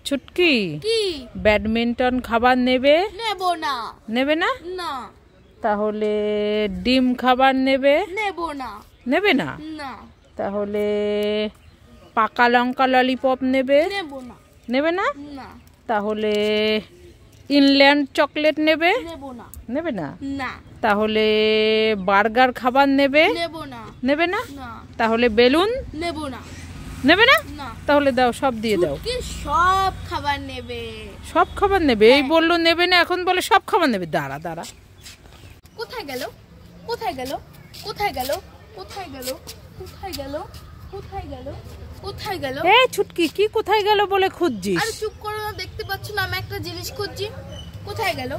ছুটকি কি ব্যাডমিন্টন খাবার নেবে? নেব না। নেবে না? না। তাহলে ডিম খাবার নেবে? নেব না। নেবে না? না। তাহলে পাকা লঙ্কা ললিপপ নেবে? নেব না। নেবে না? না। তাহলে ইনল্যান্ড চকলেট নেবে? নেব না। নেবে না? না। তাহলে বার্গার খাবার নেবে? নেব না। নেবে না? না। তাহলে বেলুন? নেব না। নেবে না? না। তাহলে দাও, সব দিয়ে দাও। কি সব খাবার নেবে? সব খাবার নেবে? এই বললো নেবে না, এখন বলে সব খাবার নেবে। দাঁড়া দাঁড়া, কোথায় গেল? কোথায় গেল? কোথায় গেল? কোথায় গেল? কোথায় গেল? কোথায় গেল? কোথায় গেল? এই ছুটকি, কি কোথায় গেল বলে খুঁজছিস? আরে চুপ করো না, দেখতে পাচ্ছ না আমি একটা জিনিস খুঁজছি। কোথায় গেল?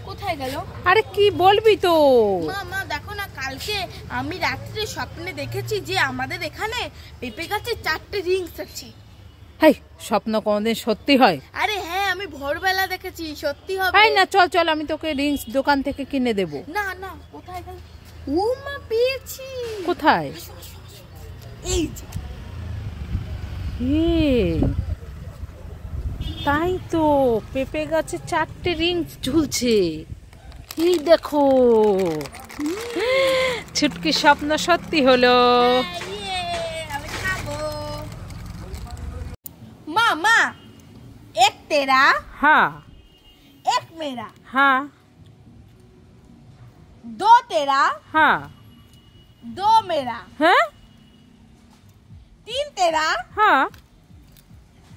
কোথায় গেল? আরে কি বলবি তো? মা দেখো না, কালকে আমি রাত্রে স্বপ্নে দেখেছি যে আমাদের এখানে পেঁপে গাছে 4টে রিংস আছে। হাই, স্বপ্ন কোনদিন সত্যি হয়? আরে হ্যাঁ, আমি ভোরবেলা দেখেছি, সত্যি হবে। এই না, চল চল, আমি তোকে রিংস দোকান থেকে কিনে দেব। না না, কোথায় গেল? ও মা, পেয়েছি। কোথায়? এই যে। তাই তো, পেঁপে গাছে 4টে রিংস ঝুলছে। এই দেখো, ছুটকি স্বপ্ন সত্যি হলো। আমি খাবো। মা, এক তেরা, হ্যাঁ এক মেরা, হ্যাঁ 2 तेरा, হ্যাঁ 2 मेरा, হ্যাঁ 3 तेरा, হ্যাঁ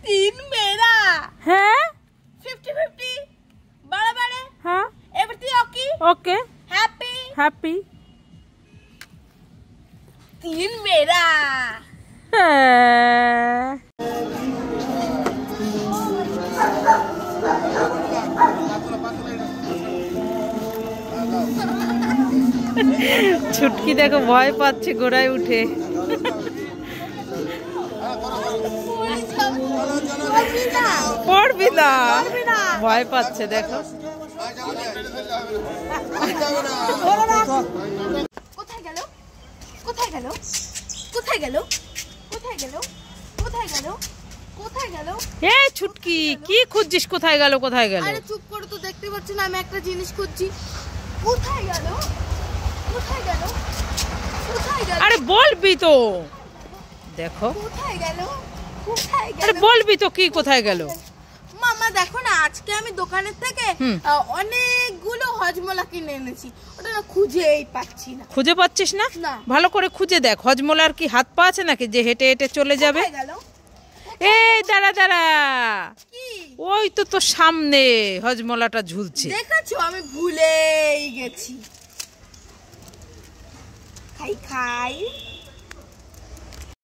3 मेरा। হ্যাঁ 50-50 বাড়াবাড়ে। হ্যাঁ, এভরিথিং ওকে। ওকে, হ্যাপি। হ্যাপি। 3 मेरा। হ্যাঁ। ছুটকি দেখো ভয় পাচ্ছে ঘোড়ায় উঠে। পড়বি না, ভয় পাচ্ছে দেখো। কোথায় গেল? কোথায় গেল? কোথায় গেল? কোথায় গেল? কোথায় গেল? কোথায় গেল? এই ছুটকি, কি খুঁজছিস? কোথায় গেল? কোথায় গেল? আরে চুপ করে, তো দেখতে পাচ্ছ না আমি একটা জিনিস খুঁজছি। কোথায় গেল? কোথায় গেল? কোথায় গেল? আরে বলবি তো, দেখো। কোথায় গেল? কোথায় গেল? আরে বলবি তো, কি কোথায় গেল? মামা দেখো না, আজকে আমি দোকানের থেকে অনেকগুলো হজমলা কিনে এনেছি, ওটা না খুঁজেই পাচ্ছি না। খুঁজে পাচ্ছিস না? না। ভালো করে খুঁজে দেখ। হজমলার কি হাত পা আছে নাকি যে হেঁটে হেঁটে চলে যাবে? কোথায় গেল? এই দাঁড়া দাঁড়া, কি? ওই তো তোর সামনে হজমলাটা ঝুলছে। দেখেছো, আমি ভুলেই গেছি। খাই খাই